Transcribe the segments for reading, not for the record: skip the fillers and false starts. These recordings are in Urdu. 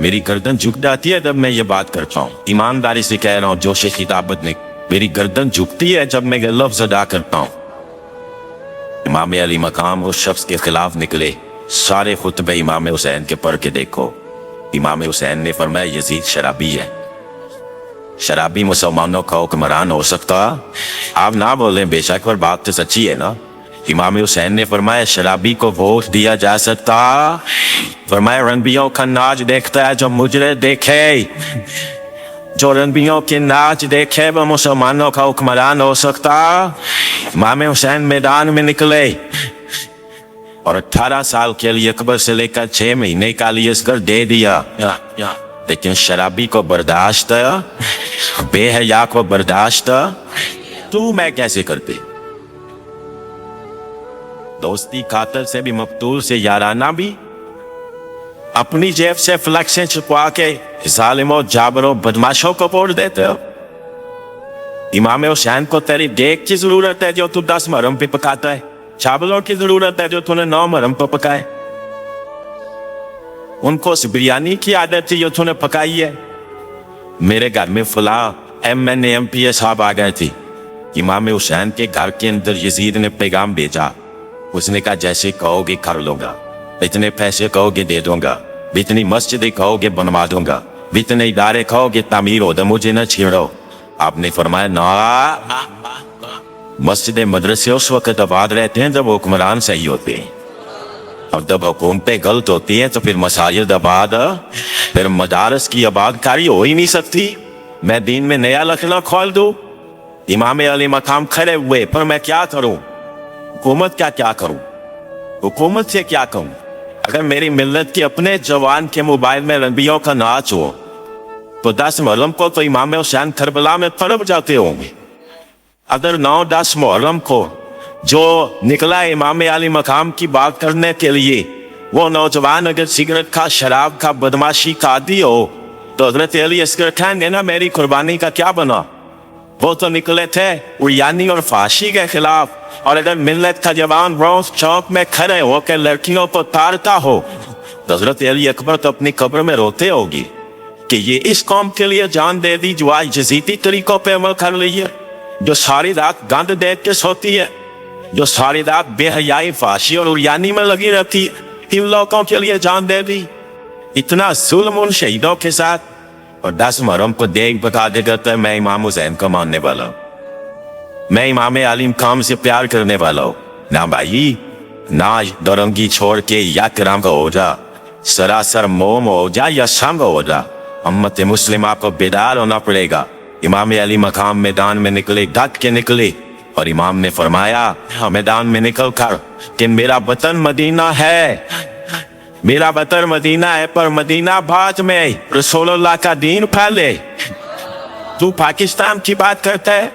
میری گردن جھک جاتی ہے جب میں یہ بات کرتا ہوں. ایمانداری سے کہہ رہا ہوں, جوش خطابت نے میری گردن جھکتی ہے جب میں یہ لفظ ادا کرتا ہوں. امام علی مقام اس شخص کے خلاف نکلے. سارے خطبے امام حسین کے پڑھ کے دیکھو. امام حسین نے فرمایا یزید شرابی ہے. شرابی مسلمانوں کا حکمران ہو سکتا؟ آپ نہ بولیں بے شک, پر بات تو سچی ہے نا. امام حسین نے فرمایا شرابی کو ووٹ دیا جا سکتا؟ فرمایا رنبیوں کا ناچ دیکھتا ہے جو مجرے دیکھے. جو رنبیوں کے ناچ دیکھے وہ مسلمانوں کا حکمران ہو سکتا؟ امام حسین میدان میں نکلے اور 18 سال کے لیے اکبر سے لے کر 6 مہینے کا لیے اسکر دے دیا. لیکن شرابی کو برداشت, بے حیا کو برداشت تو میں کیسے کرتے؟ دوستی قاتل سے بھی مقتول سے یارانہ بھی. اپنی جیب سے فلیکسیں چھپوا کے ظالموں جابروں بدماشوں کو ووٹ دیتے ہو. امام حسین کو تیری دیکھ کی ضرورت ہے جو تو 10 محرم پہ پکاتا ہے. چاولوں کی ضرورت ہے جو تو نے 9 محرم پہ پکائے. ان کو اس بریانی کی عادت تھی جو تو نے پکائی ہے. میرے گھر میں فلاں MNA صاحب آ گئے تھی. امام حسین کے گھر کے اندر یزید نے پیغام بھیجا. اس نے کہا جیسے کہو گے کر لوں گا, اتنے پیسے کہو گے دے دوں گا, اتنی مسجدیں کہو گے بنوا دوں گا, اتنے ادارے کہو گے تعمیر ہو, مجھے نہ چھیڑو. آپ نے فرمایا نا, مسجد مدرسے اس وقت آباد رہتے ہیں جب حکمران صحیح ہوتے ہیں, اور جب حکومتیں غلط ہوتی ہیں تو پھر مساجد آباد, پھر مدارس کی آباد کاری ہو ہی نہیں سکتی. میں دین میں نیا لکھنا کھول دوں؟ امام علی مقام کھڑے ہوئے, پر میں کیا کروں؟ حکومت کیا کروں؟ حکومت سے کیا کہوں؟ اگر میری ملت کے اپنے جوان کے موبائل میں رنبیوں کا ناچ ہو تو 10 محرم کو تو امام حسین کربلا میں تڑپ جاتے ہوں گے. اگر 9-10 محرم کو جو نکلا امام علی مقام کی بات کرنے کے لیے, وہ نوجوان اگر سگریٹ کا, شراب کا, بدماشی کا عادی ہو تو حضرت علی اصغر کہیں گے نا میری قربانی کا کیا بنا؟ وہ تو نکلے تھے عریانی اور فحاشی کے خلاف. اور اگر ملت کا جوان روز چوک میں کھڑے ہو کے لڑکیوں کو تارتا ہو تو حضرت علی اکبر تو اپنی قبر میں روتے ہوگی کہ یہ اس قوم کے لیے جان دے دی جو آج جزیتی طریقوں پہ عمل کر رہی ہے, جو ساری رات گند دیکھ کے سوتی ہے, جو ساری رات بے حیائی, فحاشی اور عریانی میں لگی رہتی ہے. ان لوگوں کے لیے جان دے دی. اتنا ظلم ان شہیدوں کے ساتھ, اور 10 محرم کو دیکھ بتا دے کرتا ہے میں امام حسین کو ماننے والا ہوں, میں امام علی مقام سے پیار کرنے والا ہوں. نہ بھائی, نہ درنگی چھوڑ کے یا کرام ہو جا, سراسر موم ہو جا یا سنگ ہو جا, امت مسلمہ کو بیدار ہونا پڑے گا. امام علی مقام میدان میں نکلے, ڈٹ کے نکلے, اور امام نے فرمایا میدان میں نکل کر کہ میرا وطن مدینہ ہے, میرا وطن مدینہ ہے, پر مدینہ بعد میں رسول اللہ کا دین پھیلے. تو پاکستان کی بات کرتا ہے.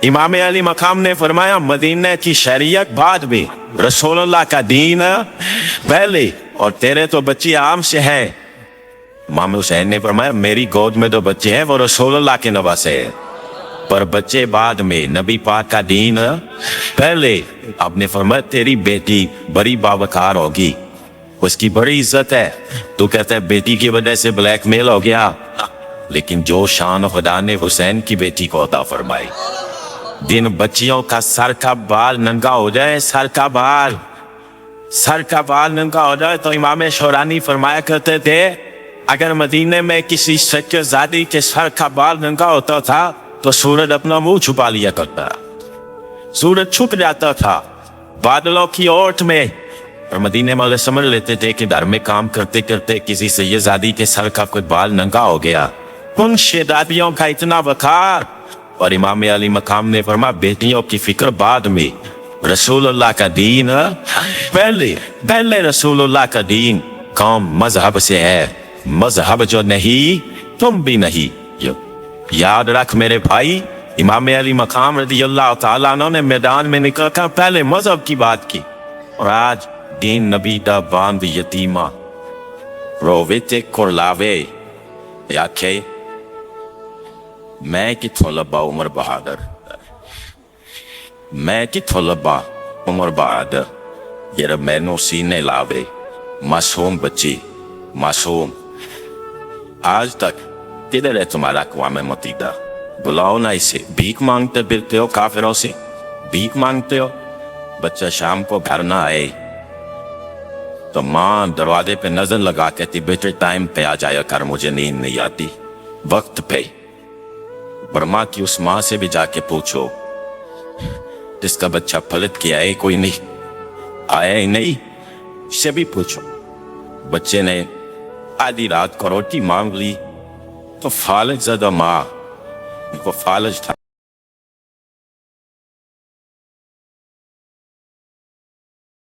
امام علی مقام نے فرمایا مدینہ کی شریعت بعد میں, رسول اللہ کا دین پہلے, اور تیرے تو بچی عام سے ہے. امام حسین نے فرمایا میری گود میں تو بچے ہیں وہ رسول اللہ کے نواسے ہیں, پر بچے بعد میں, نبی پاک کا دین پہلے. آپ نے فرمایا تیری بیٹی بڑی باوقار ہوگی, اس کی بڑی عزت ہے. تو کہتا ہے بیٹی کی وجہ سے بلیک میل ہو گیا, لیکن جو شان خدا نے حسین کی بیٹی کو عطا فرمائی, جن بچیوں کا سر کا بال ننگا ہو جائے, سر کا بال ننگا ہو جائے, تو امام شورانی فرمایا کرتے تھے اگر مدینے میں کسی سچے زادی کے سر کا بال ننگا ہوتا تھا تو سورج اپنا منہ چھپا لیا کرتا, سورج چھپ جاتا تھا بادلوں کی اوٹ میں. اور مدینے والے سمجھ لیتے تھے کہ گھر میں کام کرتے کرتے کسی سید زادی کے سر کا کوئی بال ننگا ہو گیا. ان شہزادیوں کا اتنا وقار. اور امام علی مقام نے فرمایا بیٹیوں کی فکر بعد میں, رسول اللہ کا دین پہلے رسول اللہ کا دین. قوم مذہب سے ہے, مذہب جو نہیں تم بھی نہیں. یاد رکھ میرے بھائی, امام علی مقام رضی اللہ تعالیٰ عنہ نے میدان میں نکل کر پہلے مذہب کی بات کی, اور آج دین نبی دا باند یتیمہ رووے تے کرلاوے یاکھے میں کتھوں لبا عمر بہادر, میں کتھوں لبا عمر بہادر, یہ رب مینوں سینے لاوے. معصوم بچی, معصوم آج تک کدھر ہے تمہارا اقوام متحدہ؟ بلاؤ نا اسے. بھیک مانگتے پھرتے ہو کافروں سے, بھیک مانگتے ہو. بچہ شام کو گھر نہ آئے تو ماں دروازے پہ نظر لگا کہتی بیٹے ٹائم پہ آ جایا کر, مجھے نیند نہیں آتی, وقت پہ. برما کی اس ماں سے بھی جا کے پوچھو جس کا بچہ پلٹ کے آئے کوئی نہیں, آیا ہی نہیں, اس سے بھی پوچھو. بچے نے آدھی رات کو روٹی مانگ لی تو فالج زدہ ماں, ان کو فالج تھا,